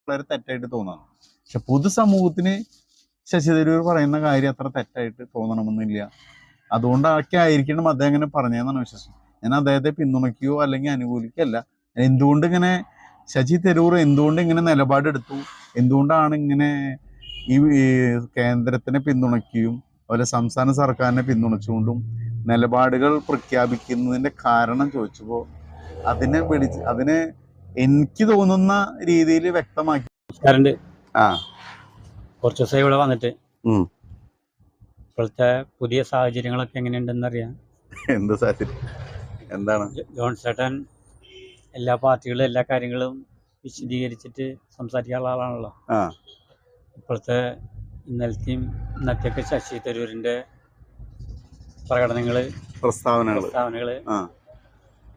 വളരെ തെറ്റായിട്ട് തോന്നാണ്. പക്ഷെ പൊതുസമൂഹത്തിന് ശശി തരൂർ പറയുന്ന കാര്യം അത്ര തെറ്റായിട്ട് തോന്നണമെന്നില്ല. അതുകൊണ്ടൊക്കെ ആയിരിക്കണം അദ്ദേഹം ഇങ്ങനെ പറഞ്ഞതെന്നാണ് വിശ്വസിക്കുന്നത്. ഞാൻ അദ്ദേഹത്തെ പിന്തുണയ്ക്കുകയോ അല്ലെങ്കിൽ അനുകൂലിക്കുകയല്ല. എന്തുകൊണ്ട് ഇങ്ങനെ ശശി തരൂർ എന്തുകൊണ്ട് ഇങ്ങനെ നിലപാടെടുത്തു, എന്തുകൊണ്ടാണ് ഇങ്ങനെ ഈ കേന്ദ്രത്തിനെ പിന്തുണയ്ക്കുകയും അതുപോലെ സംസ്ഥാന സർക്കാരിനെ പിന്തുണച്ചുകൊണ്ടും നിലപാടുകൾ പ്രഖ്യാപിക്കുന്നതിന്റെ കാരണം ചോദിച്ചപ്പോൾ അതിനെ എനിക്ക് തോന്നുന്ന രീതിയിൽ വ്യക്തമാക്കി. കുറച്ച് ദിവസം ഇവിടെ വന്നിട്ട് ഇപ്പോഴത്തെ പുതിയ സാഹചര്യങ്ങളൊക്കെ എങ്ങനെയുണ്ടെന്ന് അറിയാം. എന്ത് സാഹചര്യം? എന്താണ്? ജോൺസേട്ടൻ എല്ലാ പാർട്ടികളും എല്ലാ കാര്യങ്ങളും വിശദീകരിച്ചിട്ട് സംസാരിക്കാനുള്ള ആളാണല്ലോ. ഇപ്പോഴത്തെ ഇന്നത്തെയൊക്കെ ശശി തരൂരിന്റെ പ്രസ്താവനകള്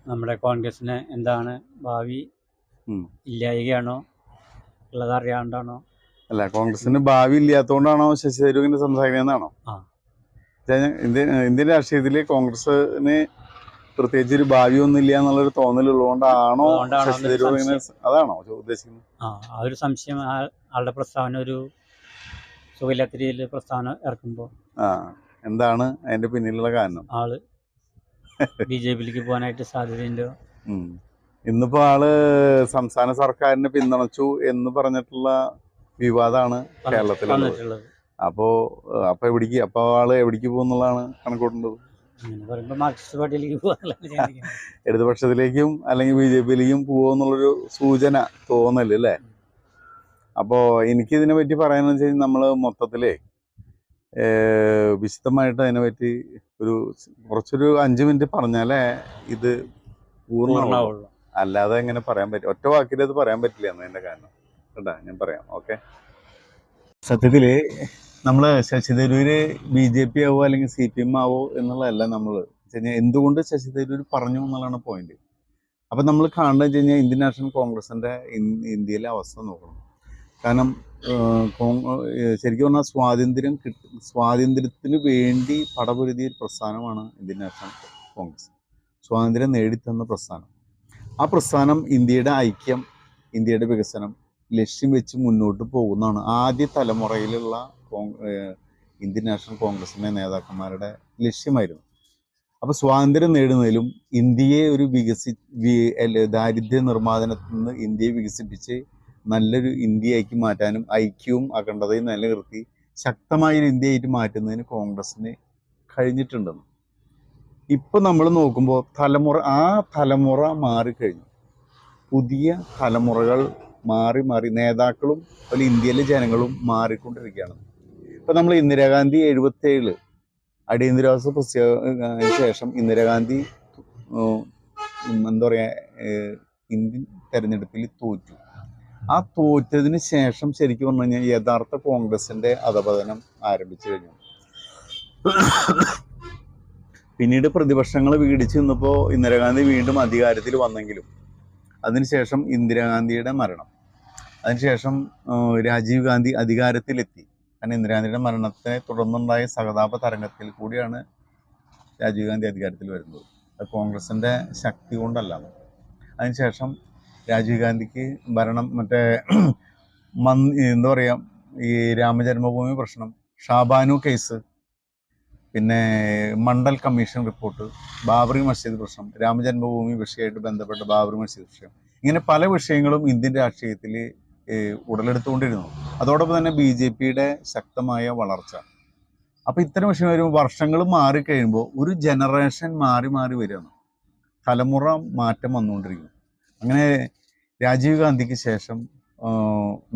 നമ്മുടെ കോൺഗ്രസിന് എന്താണ് ഭാവി, ഇല്ലായികയാണോ ഉള്ളത് അറിയാണ്ടാണോ? അല്ല, കോൺഗ്രസിന് ഭാവി ഇല്ലാത്തതുകൊണ്ടാണോ ശശി തരൂരിനെ സംസാരിക്കുന്നതാണോ? ഇന്ത്യൻ രാഷ്ട്രീയത്തില് കോൺഗ്രസിന് പ്രത്യേകിച്ച് ഒരു ഭാവി ഒന്നും ഇല്ല എന്നുള്ളൊരു തോന്നലുള്ളതുകൊണ്ടാണോ ശശി തരൂർ ഇങ്ങനെ, അതാണോ ഉദ്ദേശിക്കുന്നത്? ആ ഒരു സംശയം. ആളുടെ പ്രസ്താവന ഒരു സുഖമില്ലാത്ത രീതിയിൽ പ്രസ്താവന ഇറക്കുമ്പോ എന്താണ് അതിന്റെ പിന്നിലുള്ള കാരണം? ആള് ബിജെപിയിലേക്ക് പോകാനായിട്ട് സാധ്യതയുണ്ടോ? ഇന്നിപ്പോ ആള് സംസ്ഥാന സർക്കാരിനെ പിന്തുണച്ചു എന്ന് പറഞ്ഞിട്ടുള്ള വിവാദമാണ് കേരളത്തിലുള്ളത്. അപ്പൊ ആള് എവിടേക്ക് പോകുന്നുള്ളതാണ് കണക്കൂട്ടേണ്ടത്. ഇടതുപക്ഷത്തിലേക്കും അല്ലെങ്കിൽ ബിജെപിയിലേക്കും പോകുമെന്നുള്ളൊരു സൂചന തോന്നല് അല്ലേ? അപ്പോ എനിക്ക് ഇതിനെ പറ്റി പറയാന്ന് വെച്ച് കഴിഞ്ഞാൽ നമ്മള് മൊത്തത്തിലേ വിശദമായിട്ട് അതിനെ പറ്റി കുറച്ചൊരു 5 മിനിറ്റ് പറഞ്ഞാലേ ഇത് പൂർണ്ണമാവുള്ളൂ. അല്ലാതെ എങ്ങനെ പറയാൻ പറ്റും? ഒറ്റ വാക്കിൽ അത് പറയാൻ പറ്റില്ല എന്നതിന്റെ കാരണം കേട്ടാ, ഞാൻ പറയാം. ഓക്കെ, സത്യത്തില് നമ്മള് ശശി തരൂര് BJP ആവോ അല്ലെങ്കിൽ CPM ആവോ എന്നുള്ളതല്ല നമ്മള് എന്തുകൊണ്ട് ശശി തരൂർ പറഞ്ഞു എന്നുള്ളതാണ് പോയിന്റ്. അപ്പൊ നമ്മൾ കാണുന്നത് വെച്ച് കഴിഞ്ഞാൽ ഇന്ത്യൻ നാഷണൽ കോൺഗ്രസിന്റെ ഇന്ത്യയിലെ അവസ്ഥ നോക്കണം. കാരണം ശരിക്കും പറഞ്ഞാൽ സ്വാതന്ത്ര്യത്തിന് വേണ്ടി പടപൊരുതിയ ഒരു പ്രസ്ഥാനമാണ് ഇന്ത്യൻ നാഷണൽ കോൺഗ്രസ്. സ്വാതന്ത്ര്യം നേടിത്തന്ന പ്രസ്ഥാനം. ആ പ്രസ്ഥാനം ഇന്ത്യയുടെ ഐക്യം, ഇന്ത്യയുടെ വികസനം ലക്ഷ്യം വെച്ച് മുന്നോട്ട് പോകുന്നതാണ് ആദ്യ തലമുറയിലുള്ള ഇന്ത്യൻ നാഷണൽ കോൺഗ്രസിന്റെ നേതാക്കന്മാരുടെ ലക്ഷ്യമായിരുന്നു. അപ്പൊ സ്വാതന്ത്ര്യം നേടുന്നതിലും ഇന്ത്യയെ ഒരു ദാരിദ്ര്യ നിർമ്മാർജ്ജനത്തിൽ നിന്ന് ഇന്ത്യയെ വികസിപ്പിച്ച് നല്ലൊരു ഇന്ത്യയാക്കി മാറ്റാനും ഐക്യവും അഖണ്ഡതയും നിലനിർത്തി ശക്തമായൊരു ഇന്ത്യയായിട്ട് മാറ്റുന്നതിന് കോൺഗ്രസിന് കഴിഞ്ഞിട്ടുണ്ടെന്ന് ഇപ്പൊ നമ്മൾ നോക്കുമ്പോൾ തലമുറ മാറിക്കഴിഞ്ഞു. പുതിയ തലമുറകൾ മാറി നേതാക്കളും അതുപോലെ ഇന്ത്യയിലെ ജനങ്ങളും മാറിക്കൊണ്ടിരിക്കുകയാണ്. ഇപ്പൊ നമ്മൾ ഇന്ദിരാഗാന്ധി 77 അടിയന്തരാവസ്ഥ പ്രഖ്യാപിച്ചതിന് ശേഷം ഇന്ദിരാഗാന്ധി എന്താ പറയാ ഇന്ത്യൻ തെരഞ്ഞെടുപ്പിൽ തോറ്റു. ആ തോറ്റതിന് ശേഷം ശരിക്കും പറഞ്ഞു കഴിഞ്ഞാൽ യഥാർത്ഥ കോൺഗ്രസിന്റെ അധപതനം ആരംഭിച്ചു കഴിഞ്ഞു. പിന്നീട് പ്രതിപക്ഷങ്ങൾ വീടിച്ചു നിന്നപ്പോൾ ഇന്ദിരാഗാന്ധി വീണ്ടും അധികാരത്തിൽ വന്നെങ്കിലും അതിനുശേഷം ഇന്ദിരാഗാന്ധിയുടെ മരണം, അതിനുശേഷം രാജീവ് ഗാന്ധി അധികാരത്തിലെത്തി. കാരണം ഇന്ദിരാഗാന്ധിയുടെ മരണത്തെ തുടർന്നുണ്ടായ സഹതാപ തരംഗത്തിൽ കൂടിയാണ് രാജീവ് ഗാന്ധി അധികാരത്തിൽ വരുന്നത്. അത് കോൺഗ്രസിന്റെ ശക്തി കൊണ്ടല്ല. അതിനുശേഷം രാജീവ് ഗാന്ധിക്ക് ഭരണം എന്താ പറയാ, ഈ രാമജന്മഭൂമി പ്രശ്നം, ഷാബാനു കേസ്, പിന്നെ മണ്ഡൽ കമ്മീഷൻ റിപ്പോർട്ട്, ബാബറി മസ്ജിദ് പ്രശ്നം, രാമജന്മഭൂമി വിഷയമായിട്ട് ബന്ധപ്പെട്ട ബാബറി മസ്ജിദ് വിഷയം, ഇങ്ങനെ പല വിഷയങ്ങളും ഇന്ത്യൻ രാഷ്ട്രീയത്തിൽ ഉടലെടുത്തുകൊണ്ടിരുന്നു. അതോടൊപ്പം തന്നെ BJPയുടെ ശക്തമായ വളർച്ച. അപ്പൊ ഇത്തരം വിഷയം വരുമ്പോൾ വർഷങ്ങൾ മാറിക്കഴിയുമ്പോൾ ഒരു ജനറേഷൻ മാറി വരികയാണ്, തലമുറ മാറ്റം വന്നുകൊണ്ടിരിക്കുന്നു. അങ്ങനെ രാജീവ് ഗാന്ധിക്ക് ശേഷം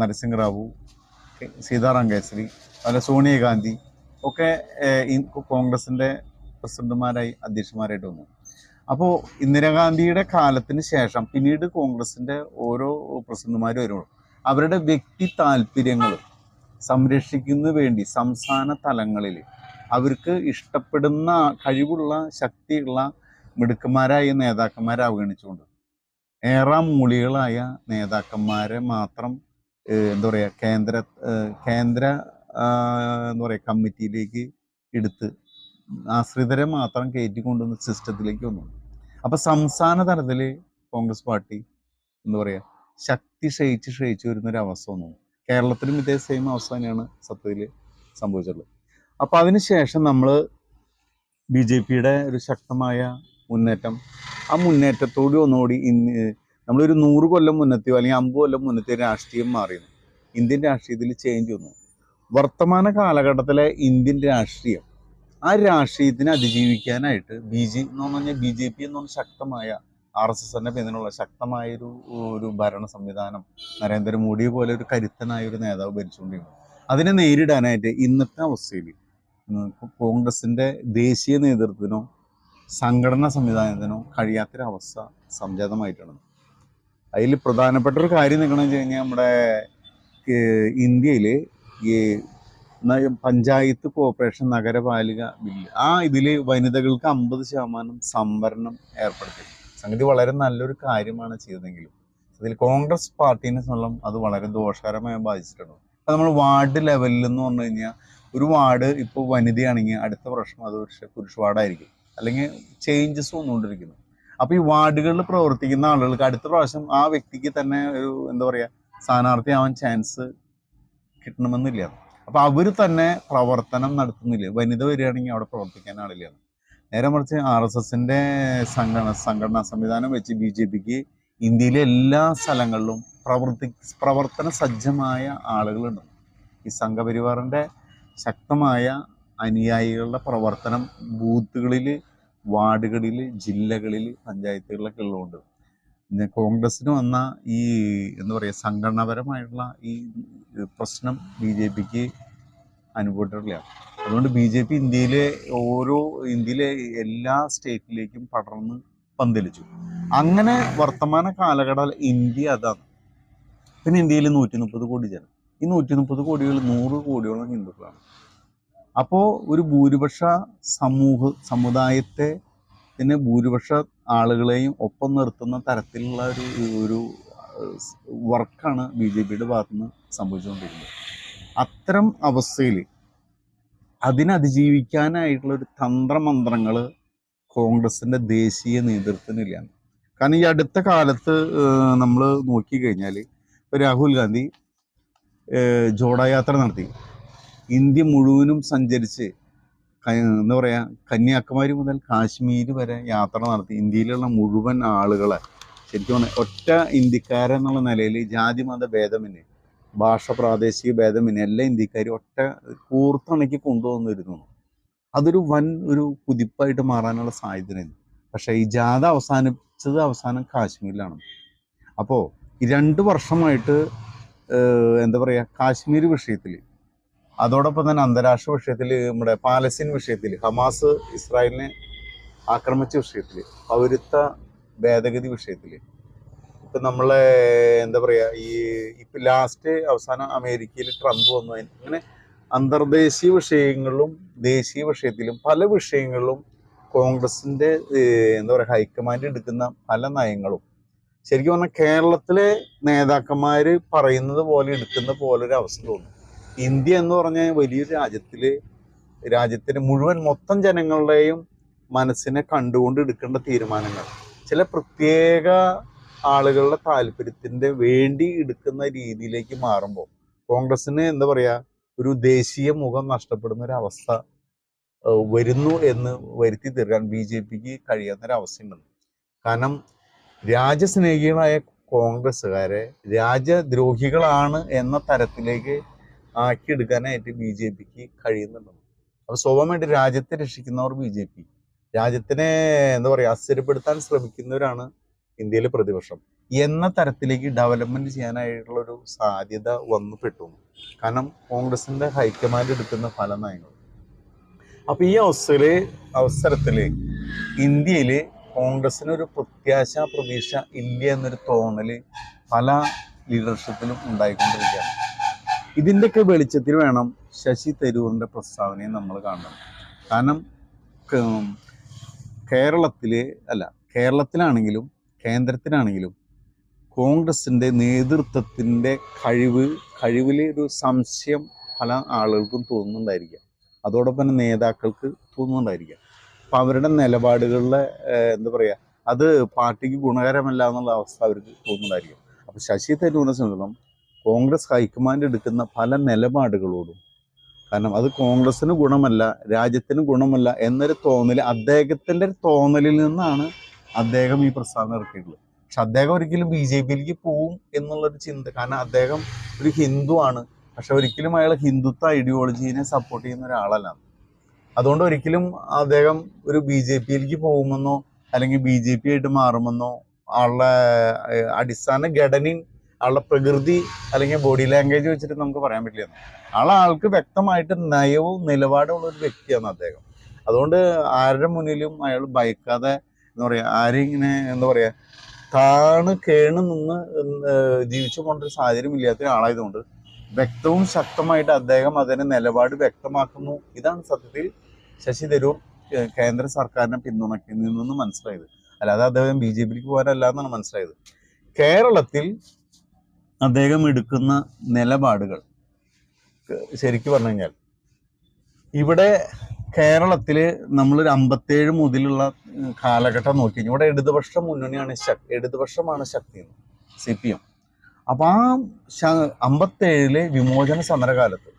നരസിംഹറാവു, സീതാറാം കേസരി, അതുപോലെ സോണിയാഗാന്ധി ഒക്കെ കോൺഗ്രസിന്റെ പ്രസിഡന്റുമാരായി അധ്യക്ഷന്മാരായിട്ട് വന്നു. അപ്പോൾ ഇന്ദിരാഗാന്ധിയുടെ കാലത്തിന് ശേഷം പിന്നീട് കോൺഗ്രസിന്റെ ഓരോ പ്രസിഡന്റുമാർ വരുമ്പോൾ അവരുടെ വ്യക്തി താല്പര്യങ്ങൾ സംരക്ഷിക്കുന്നതിന് വേണ്ടി സംസ്ഥാന തലങ്ങളിൽ അവർക്ക് ഇഷ്ടപ്പെടുന്ന കഴിവുള്ള ശക്തിയുള്ള മിടുക്കന്മാരായ നേതാക്കന്മാരെ അവഗണിച്ചുകൊണ്ട് മൂളികളായ നേതാക്കന്മാരെ മാത്രം എന്താ പറയുക കേന്ദ്ര എന്താ പറയുക കമ്മിറ്റിയിലേക്ക് എടുത്ത് ആശ്രിതരെ മാത്രം കയറ്റിക്കൊണ്ടുവന്ന സിസ്റ്റത്തിലേക്ക് വന്നു. അപ്പം സംസ്ഥാന തലത്തിൽ കോൺഗ്രസ് പാർട്ടി എന്താ പറയുക ശക്തി ക്ഷയിച്ച് വരുന്നൊരു അവസ്ഥ വന്നു. കേരളത്തിലും ഇതേ സെയിം അവസ്ഥ തന്നെയാണ് സത്യത്തിൽ സംഭവിച്ചിട്ടുള്ളത്. അപ്പോൾ അതിനുശേഷം നമ്മൾ BJPയുടെ ഒരു ശക്തമായ മുന്നേറ്റം, ആ മുന്നേറ്റത്തോട് ഒന്നുകൂടി നമ്മളൊരു 100 കൊല്ലം മുന്നത്തെയോ അല്ലെങ്കിൽ 50 കൊല്ലം മുന്നത്തെയോ രാഷ്ട്രീയം മാറിയിരുന്നു. ഇന്ത്യൻ രാഷ്ട്രീയത്തിൽ ചേഞ്ച് വന്നു. വർത്തമാന കാലഘട്ടത്തിലെ ഇന്ത്യൻ രാഷ്ട്രീയം, ആ രാഷ്ട്രീയത്തിനെ അതിജീവിക്കാനായിട്ട് BJP എന്ന് പറഞ്ഞ ശക്തമായ RSSന്റെ പിന്തുണയുള്ള ശക്തമായൊരു ഭരണ സംവിധാനം, നരേന്ദ്രമോദിയെ പോലെ ഒരു കരുത്തനായ ഒരു നേതാവ് ഭരിച്ചുകൊണ്ടിരിക്കുന്നു. അതിനെ നേരിടാനായിട്ട് ഇന്നത്തെ അവസ്ഥയിൽ കോൺഗ്രസിൻ്റെ ദേശീയ നേതൃത്വത്തിനോ സംഘടനാ സംവിധാനത്തിനോ കഴിയാത്തൊരവസ്ഥ സംജാതമായിട്ടാണ്. അതിൽ പ്രധാനപ്പെട്ട ഒരു കാര്യം നിൽക്കണമെന്ന് വെച്ച് കഴിഞ്ഞാൽ നമ്മുടെ ഇന്ത്യയിൽ ഈ പഞ്ചായത്ത് കോർപ്പറേഷൻ നഗരപാലിക ബില്ല്, ആ ഇതിൽ വനിതകൾക്ക് 50% സംവരണം ഏർപ്പെടുത്തി. സംഗതി വളരെ നല്ലൊരു കാര്യമാണ് ചെയ്തതെങ്കിലും അതിൽ കോൺഗ്രസ് പാർട്ടീനെ സംബന്ധിച്ചും അത് വളരെ ദോഷകരമായി ബാധിച്ചിട്ടുണ്ട്. അപ്പോൾ നമ്മൾ വാർഡ് ലെവലിൽ എന്ന് പറഞ്ഞു കഴിഞ്ഞാൽ ഒരു വാർഡ് ഇപ്പോൾ വനിതയാണെങ്കിൽ അടുത്ത പ്രശ്നം അത് പുരുഷ വാർഡായിരിക്കും, അല്ലെങ്കിൽ ചേഞ്ചസ് വന്നുകൊണ്ടിരിക്കുന്നു. അപ്പോൾ ഈ വാർഡുകളിൽ പ്രവർത്തിക്കുന്ന ആളുകൾക്ക് അടുത്ത പ്രാവശ്യം ആ വ്യക്തിക്ക് തന്നെ ഒരു എന്താ പറയുക സ്ഥാനാർത്ഥിയാവാൻ ചാൻസ് കിട്ടണമെന്നില്ല. അപ്പോൾ അവർ തന്നെ പ്രവർത്തനം നടത്തുന്നില്ല. വനിത വരികയാണെങ്കിൽ അവിടെ പ്രവർത്തിക്കാൻ ആളില്ല. നേരെ മറിച്ച് RSSന്റെ സംഘടനാ സംവിധാനം വെച്ച് BJPക്ക് ഇന്ത്യയിലെ എല്ലാ സ്ഥലങ്ങളിലും പ്രവർത്തന സജ്ജമായ ആളുകളുണ്ട്. ഈ സംഘപരിവാറിൻ്റെ ശക്തമായ അനുയായികളുടെ പ്രവർത്തനം ബൂത്തുകളിൽ, വാർഡുകളിൽ, ജില്ലകളിൽ, പഞ്ചായത്തുകളിലൊക്കെ ഉള്ളതുകൊണ്ട് പിന്നെ കോൺഗ്രസ്സിന് വന്ന ഈ എന്താ പറയുക സംഘടനാപരമായിട്ടുള്ള ഈ പ്രശ്നം BJPക്ക് അനുഭവപ്പെട്ടിട്ടില്ല. അതുകൊണ്ട് BJP ഇന്ത്യയിലെ എല്ലാ സ്റ്റേറ്റിലേക്കും പടർന്ന് പന്തലിച്ചു. അങ്ങനെ വർത്തമാന കാലഘട്ടത്തിൽ ഇന്ത്യ അതാണ്. പിന്നെ ഇന്ത്യയിൽ 130 കോടി ജനം. ഈ 130 കോടികൾ 100 കോടിയോളം ഹിന്ദുക്കളാണ്. അപ്പോൾ ഒരു ഭൂരിപക്ഷ സമുദായത്തെ പിന്നെ ഭൂരിപക്ഷ ആളുകളെയും ഒപ്പം നിർത്തുന്ന തരത്തിലുള്ള ഒരു വർക്കാണ് BJPയുടെ ഭാഗത്തുനിന്ന് സംഭവിച്ചുകൊണ്ടിരിക്കുന്നത്. അത്തരം അവസ്ഥയിൽ അതിനതിജീവിക്കാനായിട്ടുള്ളൊരു തന്ത്രമന്ത്രങ്ങൾ കോൺഗ്രസിൻ്റെ ദേശീയ നേതൃത്വത്തിനില്ല. കാരണം ഈ അടുത്ത കാലത്ത് നമ്മൾ നോക്കിക്കഴിഞ്ഞാൽ ഇപ്പോൾ രാഹുൽ ഗാന്ധി ജോഡായാത്ര നടത്തി. ഇന്ത്യ മുഴുവനും സഞ്ചരിച്ച് എന്താ പറയുക കന്യാകുമാരി മുതൽ കാശ്മീർ വരെ യാത്ര നടത്തി ഇന്ത്യയിലുള്ള മുഴുവൻ ആളുകളെ ശരിക്കും പറഞ്ഞാൽ ഒറ്റ ഇന്ത്യക്കാരെന്നുള്ള നിലയിൽ ജാതി മത ഭേദമിന്, ഭാഷ പ്രാദേശിക ഭേദമിന് എല്ലാ ഇന്ത്യക്കാരും ഒറ്റ കൂർത്തിണക്കി കൊണ്ടുവന്നിരുന്നു. അതൊരു ഒരു കുതിപ്പായിട്ട് മാറാനുള്ള സാധ്യതയുണ്ട്. പക്ഷേ ഈ ജാഥ അവസാനം കാശ്മീരിലാണ്. അപ്പോൾ ഈ 2 വർഷമായിട്ട് എന്താ പറയുക കാശ്മീർ വിഷയത്തിൽ, അതോടൊപ്പം തന്നെ അന്താരാഷ്ട്ര വിഷയത്തിൽ, നമ്മുടെ പാലസ്തീൻ വിഷയത്തിൽ, ഹമാസ് ഇസ്രായേലിനെ ആക്രമിച്ച വിഷയത്തിൽ, പൗരത്വ ഭേദഗതി വിഷയത്തിൽ, ഇപ്പം നമ്മളെ എന്താ പറയുക ഇപ്പം അവസാനം അമേരിക്കയിൽ ട്രംപ് വന്നു. അങ്ങനെ അന്തർദേശീയ വിഷയങ്ങളിലും ദേശീയ വിഷയത്തിലും പല വിഷയങ്ങളിലും കോൺഗ്രസിൻ്റെ എന്താ പറയുക ഹൈക്കമാൻഡ് എടുക്കുന്ന പല നയങ്ങളും ശരിക്കും പറഞ്ഞാൽ കേരളത്തിലെ നേതാക്കന്മാർ പറയുന്നത് പോലെ എടുക്കുന്ന പോലൊരു അവസ്ഥ തോന്നും. ഇന്ത്യ എന്ന് പറഞ്ഞ വലിയൊരു രാജ്യത്തിന് മുഴുവൻ മൊത്തം ജനങ്ങളുടെയും മനസ്സിനെ കണ്ടുകൊണ്ട് എടുക്കേണ്ട തീരുമാനങ്ങൾ ചില പ്രത്യേക ആളുകളുടെ താല്പര്യത്തിൻ്റെ വേണ്ടി എടുക്കുന്ന രീതിയിലേക്ക് മാറുമ്പോൾ കോൺഗ്രസ്സിന് എന്താ പറയുക ഒരു ദേശീയ മുഖം നഷ്ടപ്പെടുന്ന ഒരു അവസ്ഥ വരുന്നു എന്ന് വരുത്തി തീർക്കാൻ BJPക്ക് കഴിയാത്തൊരവസ്ഥയുണ്ട്. കാരണം രാജ്യസ്നേഹികളായ കോൺഗ്രസ്സുകാരെ രാജ്യദ്രോഹികളാണ് എന്ന തരത്തിലേക്ക് ആക്കിയെടുക്കാനായിട്ട് BJPക്ക് കഴിയുന്നുണ്ട്. അപ്പോൾ സ്വാഭാവികമായിട്ട് രാജ്യത്തെ രക്ഷിക്കുന്നവർ BJP, രാജ്യത്തിനെ എന്താ പറയുക അസ്ഥിരപ്പെടുത്താൻ ശ്രമിക്കുന്നവരാണ് ഇന്ത്യയിലെ പ്രതിപക്ഷം എന്ന തരത്തിലേക്ക് ഡെവലപ്മെൻറ്റ് ചെയ്യാനായിട്ടുള്ളൊരു സാധ്യത വന്നു പെട്ടു. കാരണം കോൺഗ്രസിൻ്റെ ഹൈക്കമാൻഡ് എടുക്കുന്ന പല നയങ്ങളും. അപ്പോൾ ഈ അവസരത്തിൽ ഇന്ത്യയിൽ കോൺഗ്രസ്സിനൊരു പ്രതീക്ഷ ഇല്ല എന്നൊരു തോന്നൽ പല ലീഡർഷിപ്പിലും ഉണ്ടായിക്കൊണ്ടിരിക്കുകയാണ്. ഇതിൻ്റെയൊക്കെ വെളിച്ചത്തിൽ വേണം ശശി തരൂരിൻ്റെ പ്രസ്താവനയെ നമ്മൾ കാണണം. കാരണം കേരളത്തിലാണെങ്കിലും കേന്ദ്രത്തിലാണെങ്കിലും കോൺഗ്രസിൻ്റെ നേതൃത്വത്തിൻ്റെ കഴിവിൽ ഒരു സംശയം പല ആളുകൾക്കും തോന്നുന്നുണ്ടായിരിക്കാം, അതോടൊപ്പം തന്നെ നേതാക്കൾക്ക് തോന്നുന്നുണ്ടായിരിക്കാം. അപ്പം അവരുടെ നിലപാടുകളിലെ എന്താ പറയുക അത് പാർട്ടിക്ക് ഗുണകരമല്ല എന്നുള്ള അവസ്ഥ അവർക്ക് തോന്നുന്നുണ്ടായിരിക്കും. അപ്പോൾ ശശി തരൂരിനെ സംബന്ധിച്ചിടത്തോളം കോൺഗ്രസ് ഹൈക്കമാൻഡ് എടുക്കുന്ന പല നിലപാടുകളോടും, കാരണം അത് കോൺഗ്രസിന് ഗുണമല്ല, രാജ്യത്തിന് ഗുണമല്ല എന്നൊരു തോന്നൽ, അദ്ദേഹത്തിൻ്റെ ഒരു തോന്നലിൽ നിന്നാണ് അദ്ദേഹം ഈ പ്രസ്താവന ഇറക്കിയിട്ടുള്ളത്. പക്ഷെ അദ്ദേഹം ഒരിക്കലും BJP-യിലേക്ക് പോവും എന്നുള്ളൊരു ചിന്ത, കാരണം അദ്ദേഹം ഒരു ഹിന്ദു ആണ്, പക്ഷെ ഒരിക്കലും അയാൾ ഹിന്ദുത്വ ഐഡിയോളജീനെ സപ്പോർട്ട് ചെയ്യുന്ന ഒരാളല്ല. അതുകൊണ്ട് ഒരിക്കലും അദ്ദേഹം ഒരു BJP-യിലേക്ക് പോകുമെന്നോ അല്ലെങ്കിൽ BJP ആയിട്ട് മാറുമെന്നോ ആളുടെ അടിസ്ഥാന ഘടനയും ആളുടെ പ്രകൃതി അല്ലെങ്കിൽ ബോഡി ലാംഗ്വേജ് വെച്ചിട്ട് നമുക്ക് പറയാൻ പറ്റില്ല. ആൾക്ക് വ്യക്തമായിട്ട് നയവും നിലപാടുമുള്ള ഒരു വ്യക്തിയാണ് അദ്ദേഹം. അതുകൊണ്ട് ആരുടെ മുന്നിലും അയാൾ ഭയക്കാതെ എന്താ പറയുക, ആരെയും ഇങ്ങനെ എന്താ പറയുക കേണ് നിന്ന് ജീവിച്ചു കൊണ്ടൊരു സാഹചര്യം ഇല്ലാത്ത ആളായതുകൊണ്ട് വ്യക്തവും ശക്തമായിട്ട് അദ്ദേഹം അതിന് നിലപാട് വ്യക്തമാക്കുന്നു. ഇതാണ് സത്യത്തിൽ ശശി തരൂർ കേന്ദ്ര സർക്കാരിനെ പിന്തുണയ്ക്കുന്നതെന്ന് മനസ്സിലായത്. അല്ലാതെ അദ്ദേഹം BJP-യിലേക്ക് പോകാനല്ല എന്നാണ് മനസ്സിലായത്. കേരളത്തിൽ അദ്ദേഹം എടുക്കുന്ന നിലപാടുകൾ ശരിക്കും പറഞ്ഞു കഴിഞ്ഞാൽ, ഇവിടെ കേരളത്തിൽ നമ്മളൊരു 57 മുതലുള്ള കാലഘട്ടം നോക്കി കഴിഞ്ഞാൽ ഇവിടെ ഇടതുപക്ഷമാണ് ശക്തി, CPM. അപ്പം ആ 57 വിമോചന സമരകാലത്ത്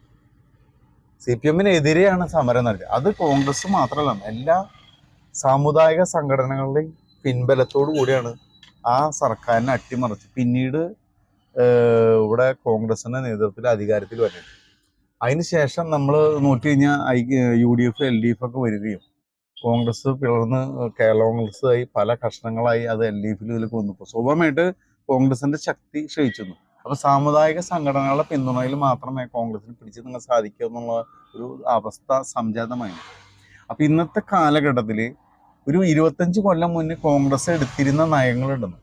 CPM-നെതിരെയാണ് സമരം നടത്തിയത്. അത് കോൺഗ്രസ് മാത്രമല്ല, എല്ലാ സാമുദായിക സംഘടനകളുടെയും പിൻബലത്തോടു കൂടിയാണ് ആ സർക്കാരിനെ അട്ടിമറിച്ച് പിന്നീട് ഇവിടെ കോൺഗ്രസിൻ്റെ നേതൃത്വത്തിൽ അധികാരത്തിൽ വരുന്നത്. അതിനുശേഷം നമ്മൾ നോക്കി കഴിഞ്ഞാൽ UDF LDF ഒക്കെ വരികയും കോൺഗ്രസ് പിളർന്ന് കേരള കോൺഗ്രസ് ആയി പല കഷ്ണങ്ങളായി അത് LDF-ൽ ഇതിലേക്ക് വന്നപ്പോൾ സ്വാഭാവികമായിട്ട് കോൺഗ്രസിന്റെ ശക്തി ക്ഷയിച്ചിരുന്നു. അപ്പോൾ സാമുദായിക സംഘടനകളുടെ പിന്തുണയിൽ മാത്രമേ കോൺഗ്രസിന് പിടിച്ചു നിങ്ങൾ സാധിക്കൂ എന്നുള്ള ഒരു അവസ്ഥ സംജാതമായി. അപ്പം ഇന്നത്തെ കാലഘട്ടത്തിൽ ഒരു 25 കൊല്ലം മുന്നേ കോൺഗ്രസ് എടുത്തിരുന്ന നയങ്ങളുണ്ടെന്ന്,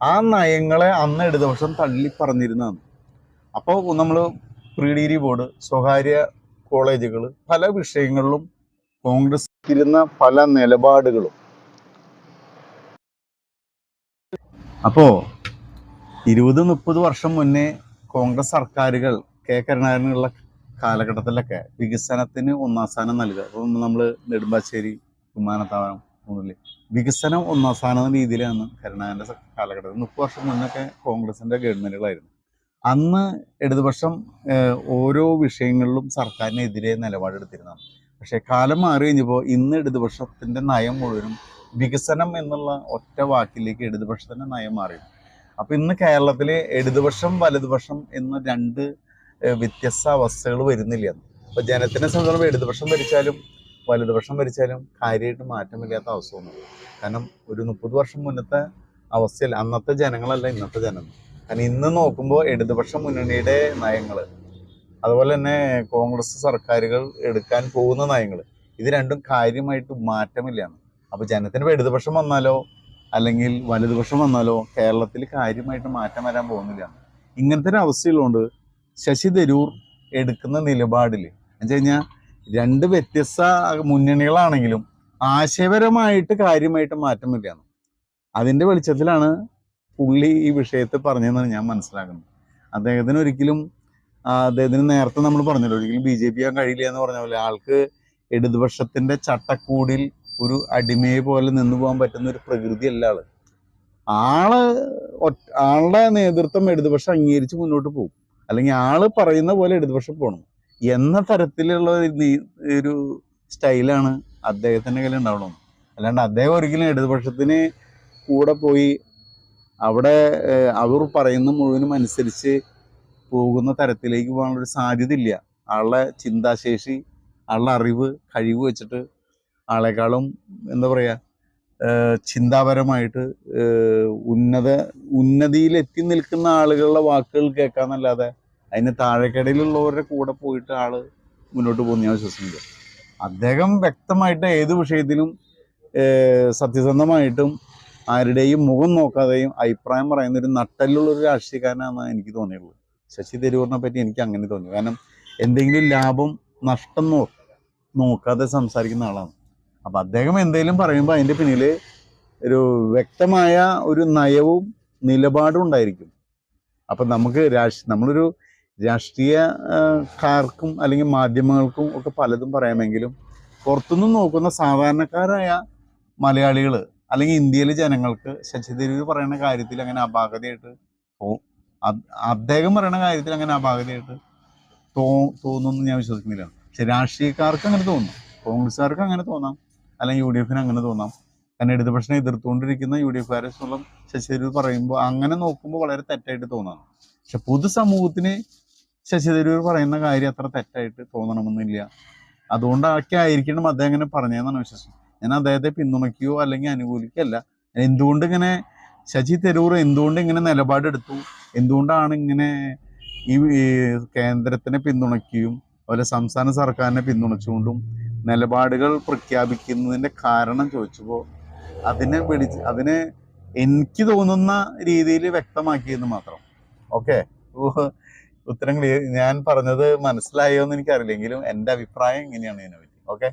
ആ നയങ്ങളെ അന്ന് ഇടതുപക്ഷം തള്ളി പറഞ്ഞിരുന്നതാണ്. അപ്പോൾ നമ്മൾ പ്രീ ഡിഗ്രി ബോർഡ്, സ്വകാര്യ കോളേജുകൾ, പല വിഷയങ്ങളിലും കോൺഗ്രസ് ഇരുന്ന പല നിലപാടുകളും. അപ്പോൾ 20-30 വർഷം മുന്നേ കോൺഗ്രസ് സർക്കാരുകൾ കരുണാകരനുള്ള കാലഘട്ടത്തിലൊക്കെ വികസനത്തിന് 1ാം സ്ഥാനം നൽകുക. അപ്പം നമ്മൾ നെടുമ്പാശ്ശേരി വിമാനത്താവളം മുതൽ വികസനം 1ാം സ്ഥാനം എന്ന രീതിയിലാണ് കരുണാകരൻ്റെ കാലഘട്ടത്തിൽ. 30 വർഷം മുന്നൊക്കെ കോൺഗ്രസിൻ്റെ ഗവൺമെൻറ്റുകളായിരുന്നു. അന്ന് ഇടതുപക്ഷം ഓരോ വിഷയങ്ങളിലും സർക്കാരിനെതിരെ നിലപാടെടുത്തിരുന്നതാണ്. പക്ഷേ കാലം മാറി കഴിഞ്ഞപ്പോൾ ഇന്ന് ഇടതുപക്ഷത്തിൻ്റെ നയം മുഴുവനും വികസനം എന്നുള്ള ഒറ്റ വാക്കിലേക്ക് ഇടതുപക്ഷത്തിൻ്റെ നയം മാറി. അപ്പോൾ ഇന്ന് കേരളത്തിൽ ഇടതുപക്ഷം വലതുപക്ഷം എന്ന 2 വ്യത്യസ്ത അവസ്ഥകൾ വരുന്നില്ല. അപ്പോൾ ജനത്തിനെ സംബന്ധിച്ചിടത്തോളം ഇടതുപക്ഷം ഭരിച്ചാലും വലതുപക്ഷം ഭരിച്ചാലും കാര്യമായിട്ട് മാറ്റമില്ലാത്ത അവസ്ഥ വന്നു. കാരണം ഒരു 30 വർഷം മുന്നത്തെ അവസ്ഥയിൽ അന്നത്തെ ജനങ്ങളല്ല ഇന്നത്തെ ജനം. കാരണം ഇന്ന് നോക്കുമ്പോൾ ഇടതുപക്ഷ മുന്നണിയുടെ നയങ്ങൾ, അതുപോലെ തന്നെ കോൺഗ്രസ് സർക്കാരുകൾ എടുക്കാൻ പോകുന്ന നയങ്ങൾ, ഇത് രണ്ടും കാര്യമായിട്ട് മാറ്റമില്ലാണ്. അപ്പോൾ ജനത്തിന് ഇപ്പോൾ ഇടതുപക്ഷം വന്നാലോ അല്ലെങ്കിൽ വലതുപക്ഷം വന്നാലോ കേരളത്തിൽ കാര്യമായിട്ട് മാറ്റം വരാൻ പോകുന്നില്ല. ഇങ്ങനത്തെ ഒരു അവസ്ഥയുള്ളതുകൊണ്ട് ശശി തരൂർ എടുക്കുന്ന നിലപാടിൽ എന്ന് വെച്ച് കഴിഞ്ഞാൽ 2 വ്യത്യസ്ത മുന്നണികളാണെങ്കിലും ആശയപരമായിട്ട് കാര്യമായിട്ട് മാറ്റമില്ലാണ്. അതിൻ്റെ വെളിച്ചത്തിലാണ് പുള്ളി ഈ വിഷയത്തെ പറഞ്ഞതെന്നാണ് ഞാൻ മനസ്സിലാക്കുന്നത്. അദ്ദേഹത്തിന് നേരത്തെ നമ്മൾ പറഞ്ഞല്ലോ, ഒരിക്കലും BJP ചെയ്യാൻ കഴിയില്ല എന്ന് പറഞ്ഞ പോലെ ആൾക്ക് ഇടതുപക്ഷത്തിൻ്റെ ചട്ടക്കൂടിൽ ഒരു അടിമയെ പോലെ നിന്നു പോകാൻ പറ്റുന്ന ഒരു പ്രകൃതിയല്ല ആളുടെ നേതൃത്വം ഇടതുപക്ഷം അംഗീകരിച്ച് മുന്നോട്ട് പോകും, അല്ലെങ്കിൽ ആള് പറയുന്ന പോലെ ഇടതുപക്ഷം പോകണം എന്ന തരത്തിലുള്ള ഒരു സ്റ്റൈലാണ് അദ്ദേഹത്തിൻ്റെ കയ്യിൽ ഉണ്ടാവണം. അല്ലാണ്ട് അദ്ദേഹം ഒരിക്കലും ഇടതുപക്ഷത്തിന് കൂടെ പോയി അവിടെ അവർ പറയുന്ന മുഴുവനും അനുസരിച്ച് പോകുന്ന തരത്തിലേക്ക് പോകാനുള്ളൊരു സാധ്യത ഇല്ല. ആളുടെ ചിന്താശേഷി, ആളുടെ അറിവ്, കഴിവ് വെച്ചിട്ട് ആളെക്കാളും എന്താ പറയുക ചിന്താപരമായിട്ട് ഉന്നതിയിലെത്തി നിൽക്കുന്ന ആളുകളുടെ വാക്കുകൾ കേൾക്കാന്നല്ലാതെ അതിന് താഴെക്കടയിലുള്ളവരുടെ കൂടെ പോയിട്ട് ആള് മുന്നോട്ട് പോകുന്ന ഞാൻ വിശ്വസിക്കുന്നില്ല. അദ്ദേഹം വ്യക്തമായിട്ട് ഏത് വിഷയത്തിലും സത്യസന്ധമായിട്ടും ആരുടെയും മുഖം നോക്കാതെയും അഭിപ്രായം പറയുന്ന ഒരു നട്ടലുള്ളൊരു രാഷ്ട്രീയക്കാരനാണെന്ന് എനിക്ക് തോന്നിയുള്ളൂ. ശശി തരൂരിനെ പറ്റി എനിക്ക് അങ്ങനെ തോന്നി. കാരണം എന്തെങ്കിലും ലാഭം നഷ്ടം നോക്കാതെ സംസാരിക്കുന്ന ആളാണ്. അപ്പം അദ്ദേഹം എന്തെങ്കിലും പറയുമ്പോൾ അതിൻ്റെ പിന്നിൽ ഒരു വ്യക്തമായ ഒരു നയവും നിലപാടും ഉണ്ടായിരിക്കും. അപ്പം നമ്മളൊരു രാഷ്ട്രീയക്കാർക്കും അല്ലെങ്കിൽ മാധ്യമങ്ങൾക്കും ഒക്കെ പലതും പറയാമെങ്കിലും പുറത്തുനിന്ന് നോക്കുന്ന സാധാരണക്കാരായ മലയാളികൾ അല്ലെങ്കിൽ ഇന്ത്യയിലെ ജനങ്ങൾക്ക് ശശി തരൂർ പറയുന്ന കാര്യത്തിൽ അങ്ങനെ അപാകതയായിട്ട് അത് അദ്ദേഹം പറയുന്ന കാര്യത്തിൽ അങ്ങനെ അപാകതയായിട്ട് തോന്നുന്നു ഞാൻ വിശ്വസിക്കുന്നില്ല. പക്ഷെ രാഷ്ട്രീയക്കാർക്ക് അങ്ങനെ തോന്നും, കോൺഗ്രസ്സുകാർക്ക് അങ്ങനെ തോന്നാം, അല്ലെങ്കിൽ UDF അങ്ങനെ തോന്നാം. കാരണം ഇടതുപക്ഷം എതിർത്തുകൊണ്ടിരിക്കുന്ന UDF-കാരെ സ്വന്തം ശശി തരൂർ പറയുമ്പോൾ അങ്ങനെ നോക്കുമ്പോൾ വളരെ തെറ്റായിട്ട് തോന്നാം. പക്ഷെ പൊതുസമൂഹത്തിന് ശശി തരൂർ പറയുന്ന കാര്യം അത്ര തെറ്റായിട്ട് തോന്നണമെന്നില്ല. അതുകൊണ്ടൊക്കെ ആയിരിക്കണം അദ്ദേഹം അങ്ങനെ പറഞ്ഞതെന്നാണ് വിശ്വാസം. ഞാൻ അദ്ദേഹത്തെ പിന്തുണയ്ക്കുകയോ അല്ലെങ്കിൽ അനുകൂലിക്കുകയല്ല. എന്തുകൊണ്ട് ഇങ്ങനെ ശശി തരൂർ എന്തുകൊണ്ട് ഇങ്ങനെ നിലപാടെടുത്തു, എന്തുകൊണ്ടാണ് ഇങ്ങനെ ഈ കേന്ദ്രത്തിനെ പിന്തുണയ്ക്കുകയും അതുപോലെ സംസ്ഥാന സർക്കാരിനെ പിന്തുണച്ചുകൊണ്ടും നിലപാടുകൾ പ്രഖ്യാപിക്കുന്നതിന്റെ കാരണം ചോദിച്ചപ്പോൾ അതിനെ എനിക്ക് തോന്നുന്ന രീതിയിൽ വ്യക്തമാക്കിയെന്ന് മാത്രം. ഓക്കെ, ഉത്തരം ക്ലിയർ. ഞാൻ പറഞ്ഞത് മനസ്സിലായോ എന്ന് എനിക്കറിയില്ലെങ്കിലും എൻ്റെ അഭിപ്രായം ഇങ്ങനെയാണ് ഇതിനെ പറ്റി. ഓക്കെ.